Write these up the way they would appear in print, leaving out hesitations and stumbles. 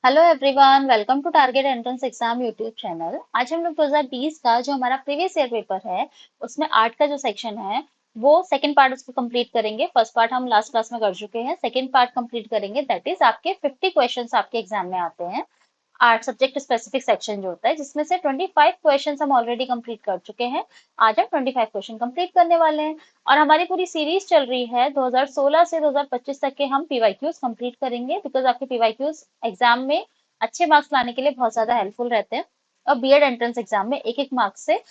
Hello everyone, welcome to target entrance exam YouTube channel. आज हम लोग 2020 का जो हमारा प्रीवियस ईयर पेपर है उसमें आर्ट का जो सेक्शन है वो सेकंड पार्ट उसको कंप्लीट करेंगे। फर्स्ट पार्ट हम लास्ट क्लास में कर चुके हैं, सेकंड पार्ट कंप्लीट करेंगे। दैट इज आपके 50 क्वेश्चंस आपके एग्जाम में आते हैं। आर्ट सब्जेक्ट स्पेसिफिक सेक्शन जो होता है जिसमें से 25 क्वेश्चंस हम ऑलरेडी कंप्लीट कर चुके हैं। आज हम 25 क्वेश्चन कंप्लीट करने वाले हैं और हमारी पूरी सीरीज चल रही है 2016 से 2025 तक के हम पीवाईक्यूज कंप्लीट करेंगे, बिकॉज आपके पीवाईक्यूज एग्जाम में अच्छे मार्क्स लाने के लिए बहुत ज्यादा हेल्पफुल रहते हैं। और बीएड एंट्रेंस एग्जाम में एक एक मार्क्स से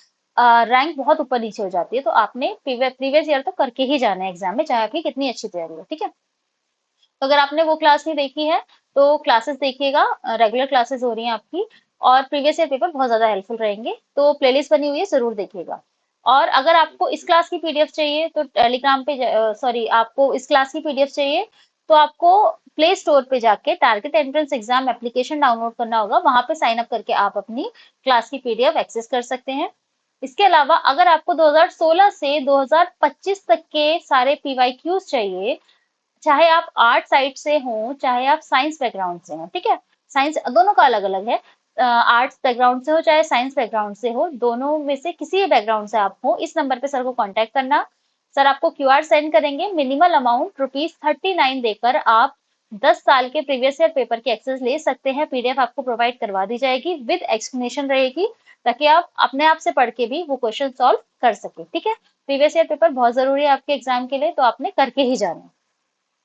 रैंक बहुत ऊपर नीचे हो जाती है, तो आपने प्रीवियस ईयर तो करके ही जाना है एग्जाम में, चाहे आपकी कितनी अच्छी तैयारी हो। ठीक है, तो अगर आपने वो क्लास नहीं देखी है तो क्लासेस देखिएगा, रेगुलर क्लासेस हो रही हैं आपकी। और प्रीवियस ईयर पेपर बहुत ज्यादा हेल्पफुल रहेंगे, तो प्लेलिस्ट बनी हुई है, जरूर देखिएगा। और अगर आपको इस क्लास की पीडीएफ चाहिए तो टेलीग्राम पे, सॉरी, आपको इस क्लास की पीडीएफ चाहिए तो आपको प्ले स्टोर पे जाके target entrance exam application download करना होगा। वहां पे साइन अप करके आप अपनी क्लास की पीडीएफ एक्सेस कर सकते हैं। इसके अलावा अगर आपको 2016 से 2025 तक के सारे पीवाईक्यूज चाहिए, चाहे आप आर्ट साइड से हो चाहे आप साइंस बैकग्राउंड से हो, ठीक है, साइंस दोनों का अलग अलग है। आर्ट्स बैकग्राउंड से हो चाहे साइंस बैकग्राउंड से हो, दोनों में से किसी भी बैकग्राउंड से आप हो, इस नंबर पे सर को कांटेक्ट करना। सर आपको क्यूआर सेंड करेंगे। मिनिमल अमाउंट ₹39 देकर आप 10 साल के प्रीवियस ईयर पेपर की एक्सेस ले सकते हैं। पीडीएफ आपको प्रोवाइड करवा दी जाएगी, विद एक्सप्लेनेशन रहेगी, ताकि आप अपने आप से पढ़ के भी वो क्वेश्चन सॉल्व कर सके। ठीक है, प्रीवियस ईयर पेपर बहुत जरूरी है आपके एग्जाम के लिए, तो आपने करके ही जाना है।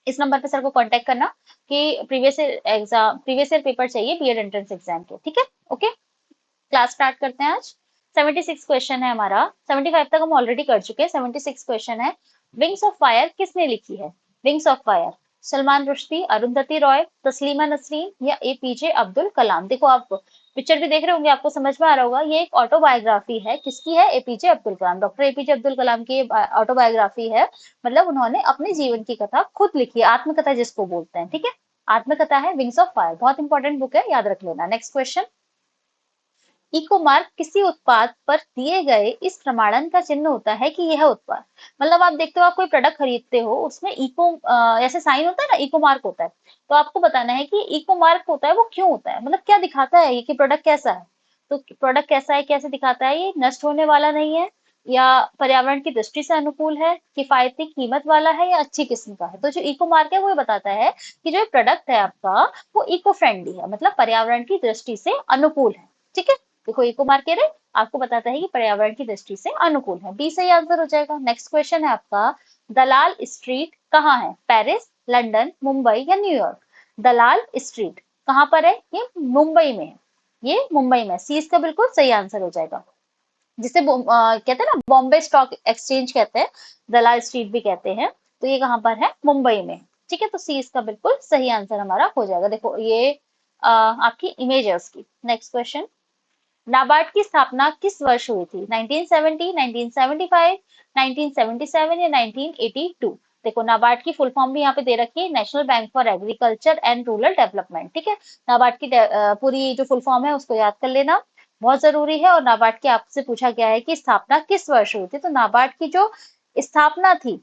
इस नंबर पे सर को कांटेक्ट करना कि प्रीवियस ईयर पेपर चाहिए बीएड एंट्रेंस एग्जाम के। ठीक है, ओके, क्लास स्टार्ट करते हैं आज। 76 क्वेश्चन है हमारा, 75 तक हम ऑलरेडी कर चुके हैं, 76 क्वेश्चन है। विंग्स ऑफ फायर किसने लिखी है? Wings of fire, Salman Rushdie, Arundhati Roy, Taslima Nasreen या एपीजे अब्दुल कलाम। देखो, आप पिक्चर भी देख रहे होंगे, आपको समझ में आ रहा होगा, ये एक ऑटोबायोग्राफी है। किसकी है? APJ Abdul Kalam, doctor APJ Abdul Kalam की ऑटोबायोग्राफी है। मतलब उन्होंने अपने जीवन की कथा खुद लिखी है, आत्मकथा जिसको बोलते हैं। ठीक है, आत्मकथा है विंग्स ऑफ फायर, बहुत इंपॉर्टेंट बुक है, याद रख लेना। नेक्स्ट क्वेश्चन, इको मार्क किसी उत्पाद पर दिए गए इस प्रमाणन का चिन्ह होता है कि यह उत्पाद, मतलब आप देखते हो, आप कोई प्रोडक्ट खरीदते हो, उसमें इको ऐसे साइन होता है ना, इको मार्क होता है। तो आपको बताना है कि इको मार्क होता है वो क्यों होता है, मतलब क्या दिखाता है ये कि प्रोडक्ट कैसा है। तो प्रोडक्ट कैसा है, कैसे दिखाता है, ये नष्ट होने वाला नहीं है, या पर्यावरण की दृष्टि से अनुकूल है, किफायती कीमत वाला है, या अच्छी किस्म का है। तो जो इको मार्क है वो ये बताता है कि जो प्रोडक्ट है आपका वो इको फ्रेंडली है, मतलब पर्यावरण की दृष्टि से अनुकूल है। ठीक है, देखो इको मार्केट है, आपको बताता है कि पर्यावरण की दृष्टि से अनुकूल है। बी सही आंसर हो जाएगा। नेक्स्ट क्वेश्चन है आपका, दलाल स्ट्रीट कहाँ है? पेरिस, लंदन, मुंबई या न्यूयॉर्क? दलाल स्ट्रीट कहाँ पर है? ये मुंबई में है, ये मुंबई में। सी इसका बिल्कुल सही आंसर हो जाएगा। जिसे कहते हैं ना, बॉम्बे स्टॉक एक्सचेंज कहते हैं, दलाल स्ट्रीट भी कहते हैं। तो ये कहाँ पर है? मुंबई में। ठीक है, तो सी इसका बिल्कुल सही आंसर हमारा हो जाएगा। देखो ये आपकी इमेज है उसकी। नेक्स्ट क्वेश्चन, नाबार्ड की स्थापना किस वर्ष हुई थी? 1970, 1975, 1977 या 1982? देखो, नाबार्ड की फुल फॉर्म भी यहाँ पे दे रखी है, national bank for agriculture and rural development. ठीक है, नाबार्ड की पूरी जो फुल फॉर्म है उसको याद कर लेना, बहुत जरूरी है। और नाबार्ड की आपसे पूछा गया है कि स्थापना किस वर्ष हुई थी, तो नाबार्ड की जो स्थापना थी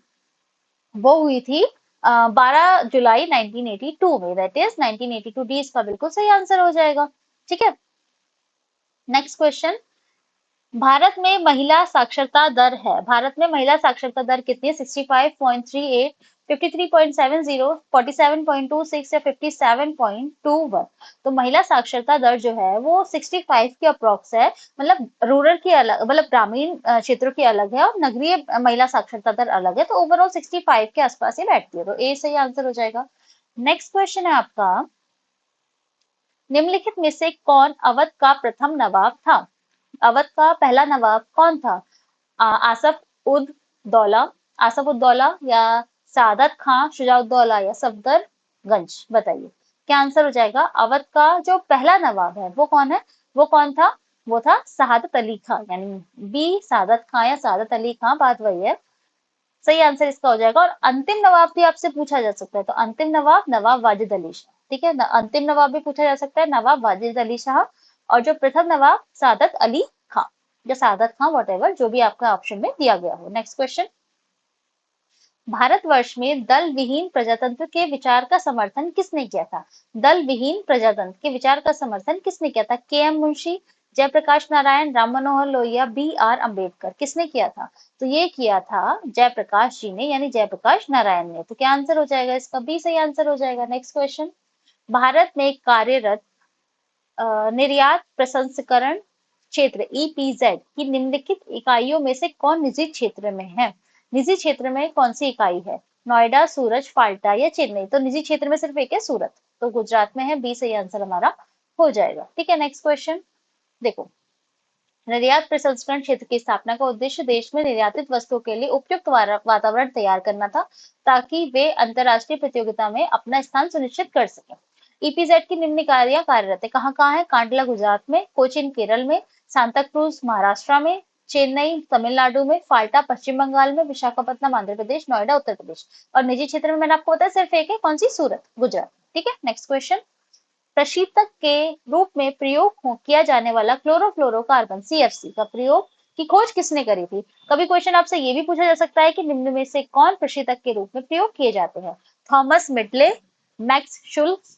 वो हुई थी 12 जुलाई 1982 में, दैट इज 1982। डी इसका बिल्कुल सही आंसर हो जाएगा। ठीक है, नेक्स्ट क्वेश्चन, भारत में महिला साक्षरता दर है, भारत में महिला साक्षरता दर कितनी है? 65.38, 53.70, 47.26 या 57.21? तो महिला साक्षरता दर जो है वो 65 की अप्रोक्स है, मतलब रूरल की अलग, मतलब ग्रामीण क्षेत्रों की अलग है, और नगरीय महिला साक्षरता दर अलग है। तो ओवरऑल 65 के आसपास ही बैठती है, तो ए सही आंसर हो जाएगा। नेक्स्ट क्वेश्चन है आपका, निम्नलिखित में से कौन अवध का प्रथम नवाब था? अवध का पहला नवाब कौन था? आसफ उद दौला, आसफ उद दौला या सादत खां, शुजाउद्दौला या सफदरगंज? बताइए क्या आंसर हो जाएगा। अवध का जो पहला नवाब है वो कौन है? वो कौन था? वो था सादत अली खां, यानी बी सादत खां या सादत अली खां, बात वही है। सही आंसर इसका हो जाएगा। और अंतिम नवाब भी आपसे पूछा जा सकता है, तो अंतिम नवाब नवाब वाजिद अली शाह। ठीक है, अंतिम नवाब भी पूछा जा सकता है, नवाब वाजिद अली शाह। और जो प्रथम नवाब सादत अली खां, या सादत खां, वट जो भी आपका ऑप्शन में दिया गया हो। नेक्स्ट क्वेश्चन, भारतवर्ष में दल विहीन प्रजातंत्र के विचार का समर्थन किसने किया था? दल विहीन प्रजातंत्र के विचार का समर्थन किसने किया था? K M Munshi, Jayaprakash Narayan, Ram Manohar Lohia, B R Ambedkar. किसने किया था? तो ये किया था जयप्रकाश जी ने, यानी जयप्रकाश नारायण ने। तो क्या आंसर हो जाएगा इसका? बी सही आंसर हो जाएगा। नेक्स्ट क्वेश्चन, भारत में कार्यरत निर्यात प्रसंस्करण क्षेत्र ईपीजेड की निम्नलिखित इकाइयों में से कौन निजी क्षेत्र में है? निजी क्षेत्र में कौन सी इकाई है? नोएडा, सूरज, फाल्टा या चेन्नई? तो निजी क्षेत्र में सिर्फ एक है, सूरत, तो गुजरात में है। बी सही आंसर हमारा हो जाएगा। ठीक है, नेक्स्ट क्वेश्चन देखो, निर्यात प्रसंस्करण क्षेत्र की स्थापना का उद्देश्य देश में निर्यातित वस्तुओं के लिए उपयुक्त वातावरण तैयार करना था, ताकि वे अंतर्राष्ट्रीय प्रतियोगिता में अपना स्थान सुनिश्चित कर सके। ईपीजेड की निम्न इकाइयां कार्यरत है, कहाँ कहाँ है? कांडला गुजरात में, कोचीन केरल में, सांता क्रूज महाराष्ट्र में, चेन्नई तमिलनाडु में, फाल्टा पश्चिम बंगाल में, विशाखापट्टनम आंध्र प्रदेश, नोएडा उत्तर प्रदेश। और निजी क्षेत्र में मैंने आपको बताया सिर्फ एक है, कौन सी? सूरत, गुजरात। ठीक है, नेक्स्ट क्वेश्चन, प्रशीतक के रूप में प्रयोग किया जाने वाला क्लोरोफ्लोरोकार्बन सीएफसी का प्रयोग की खोज किसने करी थी? कभी क्वेश्चन आपसे ये भी पूछा जा सकता है कि निम्न में से कौन प्रशीतक के रूप में प्रयोग किए जाते हैं? Thomas medley, max Schulz,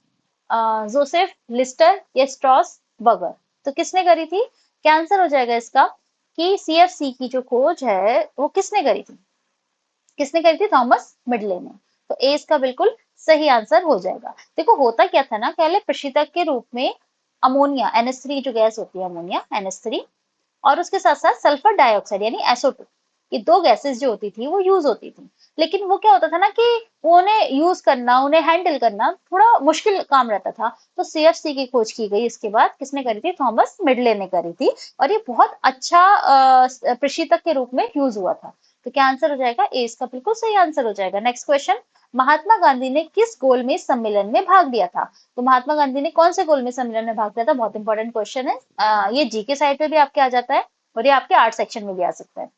Joseph Lister या स्ट्रॉस बगर? तो किसने करी थी? क्या आंसर हो जाएगा इसका कि सीएफसी की जो खोज है वो किसने करी थी? किसने करी थी? थॉमस मिडले ने। तो ए इसका बिल्कुल सही आंसर हो जाएगा। देखो होता क्या था ना, पहले प्रशीतक के रूप में अमोनिया NH3 जो गैस होती है, अमोनिया NH3, और उसके साथ साथ सल्फर डाइऑक्साइड यानी SO2, ये दो गैसेस जो होती थी वो यूज होती थी। लेकिन वो क्या होता था ना कि वो उन्हें यूज करना, उन्हें हैंडल करना थोड़ा मुश्किल काम रहता था। तो सीएफसी की खोज की गई, इसके बाद किसने करी थी? थॉमस मिडले ने करी थी, और ये बहुत अच्छा प्रशीतक के रूप में यूज हुआ था। तो क्या आंसर हो जाएगा? ए इसका बिल्कुल सही आंसर हो जाएगा। नेक्स्ट क्वेश्चन, महात्मा गांधी ने किस गोलमेज सम्मेलन में भाग लिया था? तो महात्मा गांधी ने कौन से गोलमेज सम्मेलन में भाग लिया था? बहुत इंपॉर्टेंट क्वेश्चन है। ये जी के साइड पे भी आपके आ जाता है, और ये आपके आर्ट सेक्शन में भी आ सकता है।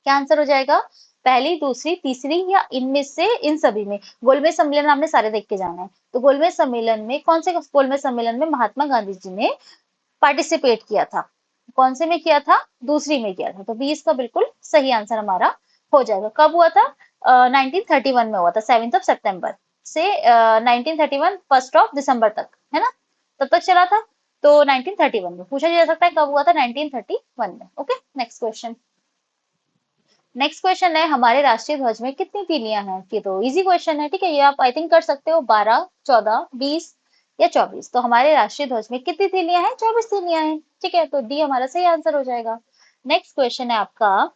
क्या आंसर हो जाएगा? पहली, दूसरी, तीसरी या इनमें से इन सभी में? गोलमेज सम्मेलन हमने सारे देख के जाना है। तो गोलमेज सम्मेलन में कौन से गोलमेज सम्मेलन में महात्मा गांधी जी ने पार्टिसिपेट किया था? कौन से में किया था? दूसरी में किया था। तो बी इसका बिल्कुल सही आंसर हमारा हो जाएगा। कब हुआ था? 1931 में हुआ था, 7 सितंबर से 1931 1 दिसंबर तक, है ना? तब तक चला था। तो 1931 में पूछा जा सकता है कब हुआ था? 1931 में। Okay, next question. Next question है, हमारे राष्ट्रीय ध्वज में कितनी तीलियां हैं? ये तो इजी क्वेश्चन है, ठीक है, ये आप आई थिंक कर सकते हो। 12, 14, 20 या 24? तो हमारे राष्ट्रीय ध्वज में कितनी तीलियां हैं? 24 तीलियां हैं। ठीक है, तो डी हमारा सही आंसर हो जाएगा। नेक्स्ट क्वेश्चन है आपका,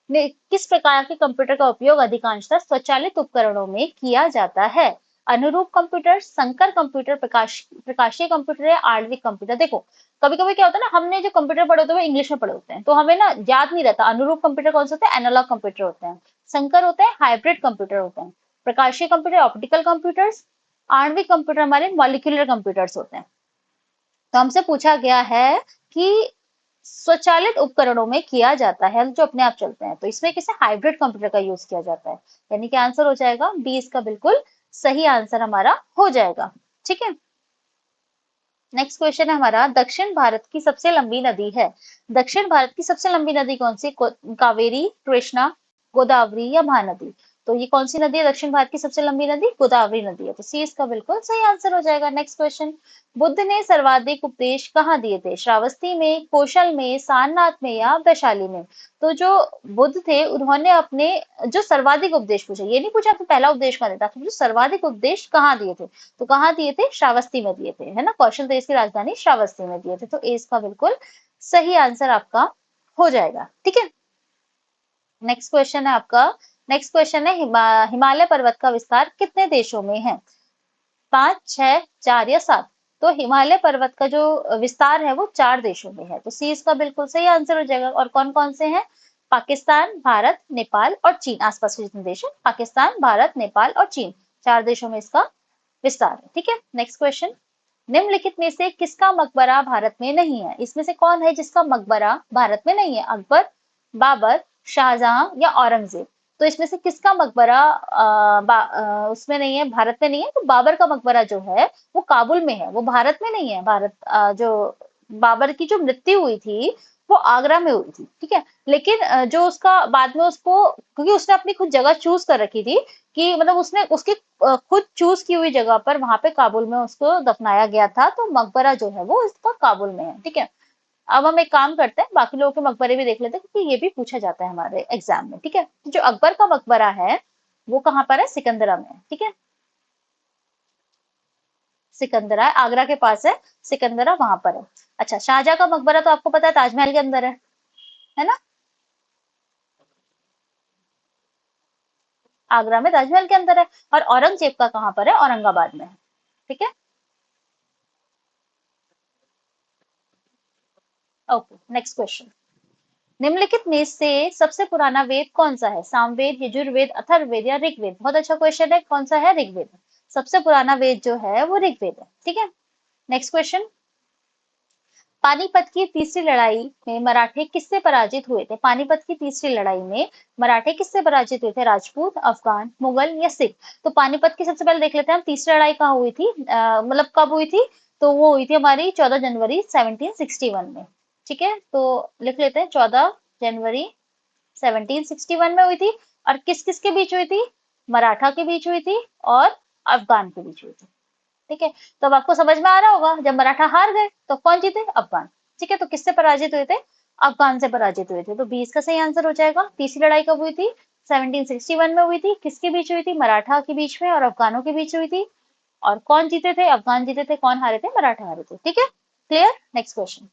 किस प्रकार के कंप्यूटर का उपयोग अधिकांशतः स्वचालित उपकरणों में किया जाता है? अनुरूप कंप्यूटर, संकर कंप्यूटर, प्रकाशीय कंप्यूटर या आणविक कंप्यूटर? देखो कभी कभी क्या होता है ना, हमने जो कंप्यूटर पढ़े होते हैं वो इंग्लिश में पढ़े होते हैं, तो हमें ना याद नहीं रहता अनुरूप कंप्यूटर कौन से होते हैं, एनालॉग कंप्यूटर होते हैं, संकर होते हैं हाइब्रिड कंप्यूटर होते हैं, प्रकाशीय कंप्यूटर ऑप्टिकल कंप्यूटर्स, आणविक कंप्यूटर हमारे मॉलिक्यूलर कंप्यूटर्स होते हैं। तो हमसे पूछा गया है कि स्वचालित उपकरणों में किया जाता है जो अपने आप चलते हैं, तो इसमें किसे हाइब्रिड कंप्यूटर का यूज किया जाता है, यानी कि आंसर हो जाएगा बी इसका बिल्कुल सही आंसर हमारा हो जाएगा। ठीक है, नेक्स्ट क्वेश्चन है हमारा, दक्षिण भारत की सबसे लंबी नदी है? दक्षिण भारत की सबसे लंबी नदी कौन सी? कावेरी, कृष्णा, गोदावरी या महानदी? तो ये कौन सी नदी है दक्षिण भारत की सबसे लंबी नदी? गोदावरी नदी है। तो सी इसका बिल्कुल सही आंसर हो जाएगा। नेक्स्ट क्वेश्चन, बुद्ध ने सर्वाधिक उपदेश कहाँ दिए थे? श्रावस्ती में, कौशल में, सारनाथ में या वैशाली में? तो जो बुद्ध थे उन्होंने अपने जो सर्वाधिक उपदेश पूछा, ये नहीं पूछा तो पहला उपदेश कहाँ देता, जो सर्वाधिक उपदेश कहाँ दिए थे? तो कहाँ दिए थे? श्रावस्ती में दिए थे, है ना, कौशल देश की राजधानी श्रावस्ती में दिए थे। तो ए इसका बिल्कुल सही आंसर आपका हो जाएगा। ठीक है, नेक्स्ट क्वेश्चन है आपका, नेक्स्ट क्वेश्चन है हिमालय पर्वत का विस्तार कितने देशों में है? 5, 6, 4 या 7? तो हिमालय पर्वत का जो विस्तार है वो 4 देशों में है। तो सी इसका बिल्कुल सही आंसर हो जाएगा। और कौन कौन से हैं? पाकिस्तान, भारत, नेपाल और चीन। आसपास के जितने देश हैं, पाकिस्तान, भारत, नेपाल और चीन, 4 देशों में इसका विस्तार है। ठीक है, नेक्स्ट क्वेश्चन, निम्नलिखित में से किसका मकबरा भारत में नहीं है? इसमें से कौन है जिसका मकबरा भारत में नहीं है? अकबर, बाबर, शाहजहां या औरंगजेब? तो इसमें से किसका मकबरा उसमें नहीं है, भारत में नहीं है? तो बाबर का मकबरा जो है वो काबुल में है, वो भारत में नहीं है। भारत जो बाबर की जो मृत्यु हुई थी वो आगरा में हुई थी, ठीक है। लेकिन जो उसका बाद में उसको, क्योंकि उसने अपनी खुद जगह चूज कर रखी थी कि मतलब उसने उसकी खुद चूज की हुई जगह पर वहां पे काबुल में उसको दफनाया गया था, तो मकबरा जो है वो इसका काबुल में है, ठीक है। अब हम एक काम करते हैं, बाकी लोगों के मकबरे भी देख लेते हैं, क्योंकि ये भी पूछा जाता है हमारे एग्जाम में, ठीक है। तो जो अकबर का मकबरा है वो कहाँ पर है, सिकंदरा में है, ठीक है। सिकंदरा है, आगरा के पास है, सिकंदरा वहां पर है। अच्छा, शाहजहां का मकबरा तो आपको पता है ताजमहल के अंदर है ना। आगरा में ताजमहल के अंदर है। और औरंगजेब का कहाँ पर है, औरंगाबाद में है, ठीक है। Okay, next question. निम्नलिखित में से सबसे पुराना वेद कौन सा है, सामवेद, यजुर्वेद, अथर्ववेद या ऋग्वेद। बहुत अच्छा क्वेश्चन है, कौन सा है, ऋग्वेद। सबसे पुराना वेद जो है वो ऋग्वेद है, ठीक है। Next question. पानीपत की तीसरी लड़ाई में मराठे किससे पराजित हुए थे, पानीपत की तीसरी लड़ाई में मराठे किससे पराजित हुए थे, राजपूत, अफगान, मुगल या सिख। तो पानीपत की सबसे पहले देख लेते हैं हम, तीसरी लड़ाई कहाँ हुई थी, मतलब कब हुई थी। तो वो हुई थी हमारी 14 जनवरी 1761 में, ठीक है। तो लिख लेते हैं 14 जनवरी 1761 में हुई थी। और किस किस के बीच हुई थी, मराठा के बीच हुई थी और अफगान के बीच हुई थी, ठीक है। तो अब आपको समझ में आ रहा होगा, जब मराठा हार गए तो कौन जीते, अफगान, ठीक है। तो किससे पराजित हुए थे, अफगान से पराजित हुए थे। तो 20 का सही आंसर हो जाएगा। तीसरी लड़ाई कब हुई थी, 1761 में हुई थी। किसके बीच हुई थी, मराठा के बीच में और अफगानों के बीच हुई थी। और कौन जीते थे, अफगान जीते थे। कौन हारे थे, मराठा हारे थे, ठीक है। Clear. Next question.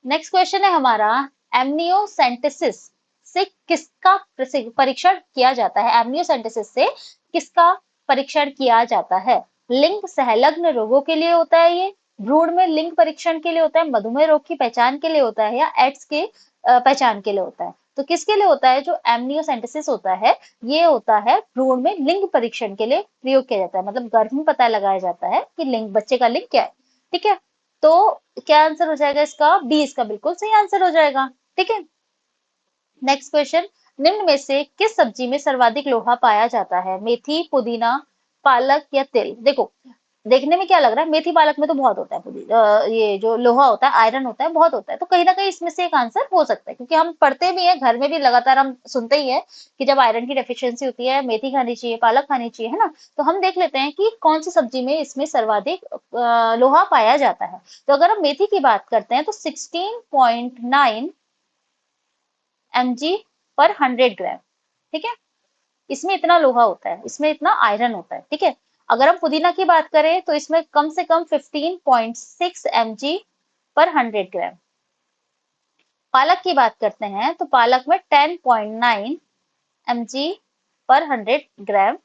Next question है हमारा, एमनियोसेंटेसिस से किसका परीक्षण किया जाता है, एमनियोसेंटेसिस से किसका परीक्षण किया जाता है। लिंग सहलग्न रोगों के लिए होता है ये, भ्रूण में लिंग परीक्षण के लिए होता है, मधुमेह रोग की पहचान के लिए होता है, या एड्स के पहचान के लिए होता है। तो किसके लिए होता है, जो एमनियोसेंटेसिस होता है ये होता है भ्रूण में लिंग परीक्षण के लिए प्रयोग किया जाता है, मतलब गर्भ में पता लगाया जाता है कि लिंग, बच्चे का लिंग क्या है, ठीक है। तो क्या आंसर हो जाएगा इसका, बी इसका बिल्कुल सही आंसर हो जाएगा, ठीक है। Next question. निम्न में से किस सब्जी में सर्वाधिक लोहा पाया जाता है, मेथी, पुदीना, पालक या तिल। देखो, देखने में क्या लग रहा है, मेथी पालक में तो बहुत होता है ये जो लोहा होता है, आयरन होता है, बहुत होता है। तो कहीं ना कहीं इसमें से एक आंसर हो सकता है, क्योंकि हम पढ़ते भी हैं घर में भी, लगातार हम सुनते ही है कि जब आयरन की डेफिशिएंसी होती है मेथी खानी चाहिए, पालक खानी चाहिए, है ना। तो हम देख लेते हैं कि कौन सी सब्जी में इसमें सर्वाधिक लोहा पाया जाता है। तो अगर हम मेथी की बात करते हैं तो 16.9 mg/100 ग्राम, ठीक है। इसमें इतना लोहा होता है, इसमें इतना आयरन होता है, ठीक है। अगर हम पुदीना की बात करें तो इसमें कम से कम 15.6 mg/100 ग्राम। पालक की बात करते हैं तो पालक में 10.9 mg/100 ग्राम।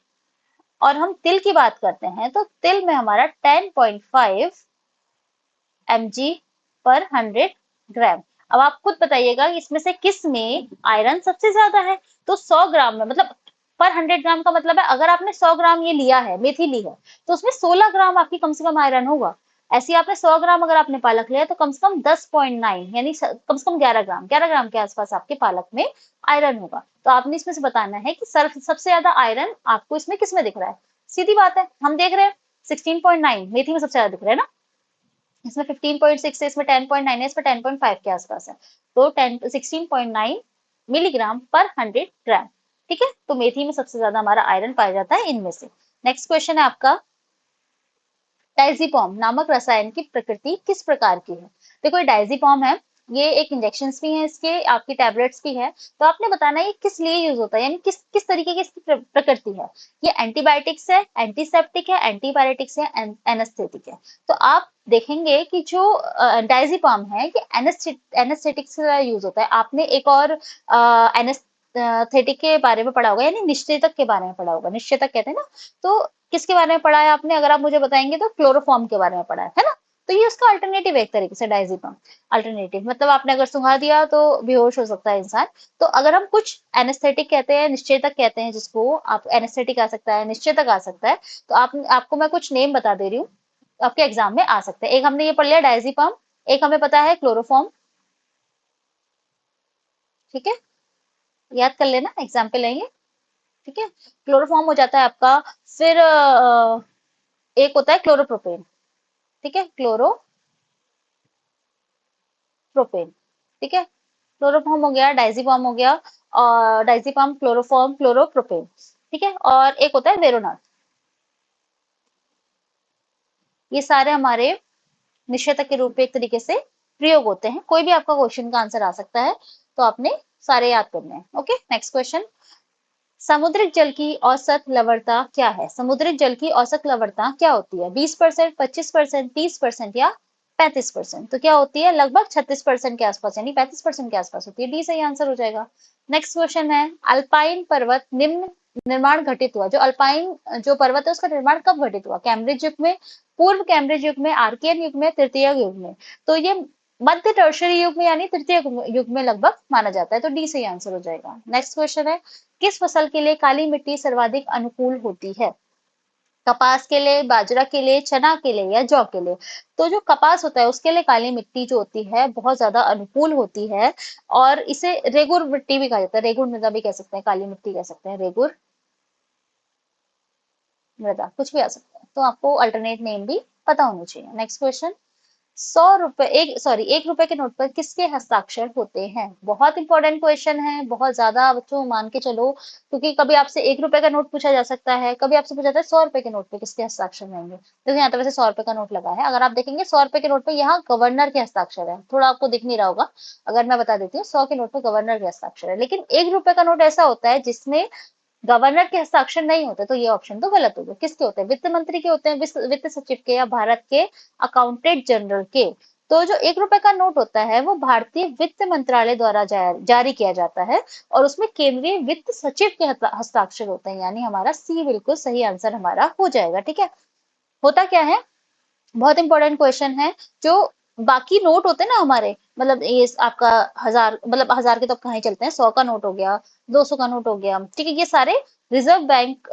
और हम तिल की बात करते हैं तो तिल में हमारा 10.5 mg/100 ग्राम। अब आप खुद बताइएगा कि इसमें से किस में आयरन सबसे ज्यादा है। तो 100 ग्राम में, मतलब पर 100 ग्राम का मतलब है, अगर आपने 100 ग्राम ये लिया है, मेथी ली है, तो उसमें 16 ग्राम आपकी कम से कम आयरन होगा। ऐसे ही आपने 100 ग्राम अगर आपने पालक लिया तो कम से कम 10.9, यानी कम से कम 11 ग्राम, 11 ग्राम के आसपास आपके पालक में आयरन होगा। तो आपने इसमें से बताना है कि सर सबसे ज्यादा आयरन आपको इसमें किस में दिख रहा है। सीधी बात है, हम देख रहे हैं 16.9 मेथी में सबसे ज्यादा दिख रहा है ना। इसमें 15.6 है, इसमें 10.9 है, इसमें 10.5 के आसपास है। तो 16.9 mg/100 ग्राम, ठीक है। तो मेथी में सबसे ज्यादा हमारा आयरन पाया जाता है इनमें से। नेक्स्ट क्वेश्चन है आपका, डायजीपॉम नामक रसायन की प्रकृति किस प्रकार की है। देखो, ये डायजीपॉम है, ये एक इंजेक्शन भी है इसके, आपकी टैबलेट्स भी है। तो आपने बताना है ये किस लिए यूज होता है, यानी किस किस तरीके की इसकी प्रकृति है। ये एंटीबायोटिक्स है, एंटीसेप्टिक है, एंटीपायरेटिक्स है, एनेस्थेटिक है। तो आप देखेंगे कि जो डायजीपम है ये एनेस्थेटिक्स का यूज होता है। आपने एक और एनेस्थेटिक के बारे में पढ़ा होगा, यानी निश्चेतक के बारे में पढ़ा होगा, निश्चेतक कहते हैं ना। तो किसके बारे में पढ़ा है आपने, अगर आप मुझे बताएंगे तो क्लोरोफॉर्म के बारे में पढ़ा है ना। तो ये उसका अल्टरनेटिव है एक तरीके से, डायजीपम अल्टरनेटिव, मतलब आपने अगर सुंघा दिया तो बेहोश हो सकता है इंसान। तो अगर हम कुछ एनेस्थेटिक कहते हैं, निश्चेतक कहते हैं जिसको, आप एनेस्थेटिक आ सकता है, निश्चेतक आ सकता है। तो आपको मैं कुछ नेम बता दे रही हूँ, आपके एग्जाम में आ सकते हैं। एक हमने ये पढ़ लिया डायजीपम, एक हमें पता है क्लोरोफॉर्म, ठीक है। याद कर लेना, एग्जाम पे लेंगे, ठीक है। क्लोरोफॉर्म हो जाता है आपका। फिर एक होता है क्लोरोप्रोपेन, ठीक है, क्लोरो क्लोरोप्रोपेन। ठीक है, क्लोरोफॉर्म हो गया, डाइजीफॉर्म हो गया, और डाइजीफॉर्म, क्लोरोफॉर्म, क्लोरोप्रोपेन। ठीक है, और एक होता है वेरोनाट। ये सारे हमारे निषेधक के रूप में एक तरीके से प्रयोग होते हैं। कोई भी आपका क्वेश्चन का आंसर आ सकता है, तो आपने सारे याद करने हैं। Okay, next question. समुद्रिक जल की औसत लवणता क्या है? समुद्रिक जल की औसत लवणता क्या होती है? 20%, 25%, 30% या 35%? तो क्या होती है? लगभग 36% के आसपास, यानी 35% के आसपास होती है। डी सही आंसर हो जाएगा। नेक्स्ट क्वेश्चन है, अल्पाइन पर्वत निम्न निर्माण घटित हुआ। जो अल्पाइन जो पर्वत है उसका निर्माण कब घटित हुआ? कैम्ब्रिज युग में, पूर्व कैम्ब्रिज युग में, आर्कियन युग में, तृतीय युग में? तो ये मध्य टर्शरी युग में, यानी तृतीय युग में लगभग माना जाता है। तो डी सही आंसर हो जाएगा। नेक्स्ट क्वेश्चन है, किस फसल के लिए काली मिट्टी सर्वाधिक अनुकूल होती है? कपास के लिए, बाजरा के लिए, चना के लिए या जौ के लिए? तो जो कपास होता है उसके लिए काली मिट्टी जो होती है बहुत ज्यादा अनुकूल होती है, और इसे रेगुर मिट्टी भी कहा जाता है। रेगुर मृदा भी कह सकते हैं, काली मिट्टी कह सकते हैं, रेगुर मृदा, कुछ भी आ सकता है। तो आपको अल्टरनेट नेम भी पता होना चाहिए। नेक्स्ट क्वेश्चन, 100 रुपए, एक रुपए के नोट पर किसके हस्ताक्षर होते हैं? बहुत इंपॉर्टेंट क्वेश्चन है, बहुत ज्यादा बच्चों मान के चलो, क्योंकि कभी आपसे 1 रुपए का नोट पूछा जा सकता है, कभी आपसे पूछा जाता है 100 रुपए के नोट पे किसके हस्ताक्षर रहेंगे। देखो यहाँ तो वैसे 100 रुपए का नोट लगा है, अगर आप देखेंगे 100 रुपए के नोट पे यहाँ गवर्नर के हस्ताक्षर है, थोड़ा आपको दिख नहीं रहा होगा। अगर मैं बता देती हूँ, 100 के नोट पे गवर्नर के हस्ताक्षर है, लेकिन 1 रुपए का नोट ऐसा होता है जिसमें गवर्नर के हस्ताक्षर नहीं होते। तो ये ऑप्शन तो गलत हो गया। किसके होते हैं? वित्त मंत्री के होते हैं, वित्त सचिव के, या भारत के अकाउंटेंट जनरल के। तो जो 1 रुपए का नोट होता है वो भारतीय वित्त मंत्रालय द्वारा जारी किया जाता है, और उसमें केंद्रीय वित्त सचिव के हस्ताक्षर होते हैं, यानी हमारा सी बिल्कुल सही आंसर हमारा हो जाएगा। ठीक है, होता क्या है, बहुत इंपॉर्टेंट क्वेश्चन है। जो बाकी नोट होते हैं ना हमारे, मतलब ये आपका 1000, मतलब 1000 के तो कहाँ ही चलते हैं, 100 का नोट हो गया, 200 का नोट हो गया, ठीक है, ये सारे रिजर्व बैंक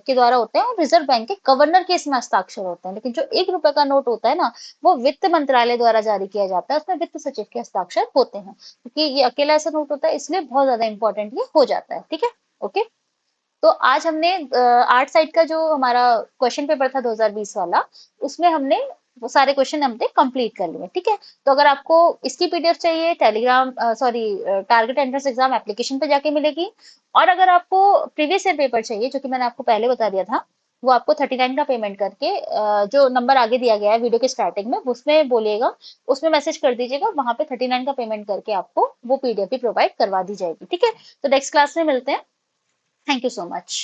के द्वारा होते हैं, और रिजर्व बैंक के गवर्नर के इसमें हस्ताक्षर होते हैं। लेकिन जो 1 रुपए का नोट होता है ना, वो वित्त मंत्रालय द्वारा जारी किया जाता है, उसमें वित्त सचिव के हस्ताक्षर होते हैं, क्योंकि ये अकेला ऐसा नोट होता है, इसलिए बहुत ज्यादा इंपॉर्टेंट ये हो जाता है। ठीक है, ओके। तो आज हमने आर्ट साइड का जो हमारा क्वेश्चन पेपर था 2020 वाला, उसमें हमने वो सारे क्वेश्चन हमने कंप्लीट कर लिए। ठीक है, तो अगर आपको इसकी पीडीएफ चाहिए, Telegram sorry target entrance exam application पे जाके मिलेगी। और अगर आपको प्रीवियस ईयर पेपर चाहिए, जो कि मैंने आपको पहले बता दिया था, वो आपको 39 का पेमेंट करके जो नंबर आगे दिया गया है वीडियो के स्टार्टिंग में, उसमें बोलिएगा, उसमें मैसेज कर दीजिएगा, वहां पे 39 का पेमेंट करके आपको वो पीडीएफ भी प्रोवाइड करवा दी जाएगी। ठीक है, तो नेक्स्ट क्लास में मिलते हैं। Thank you so much.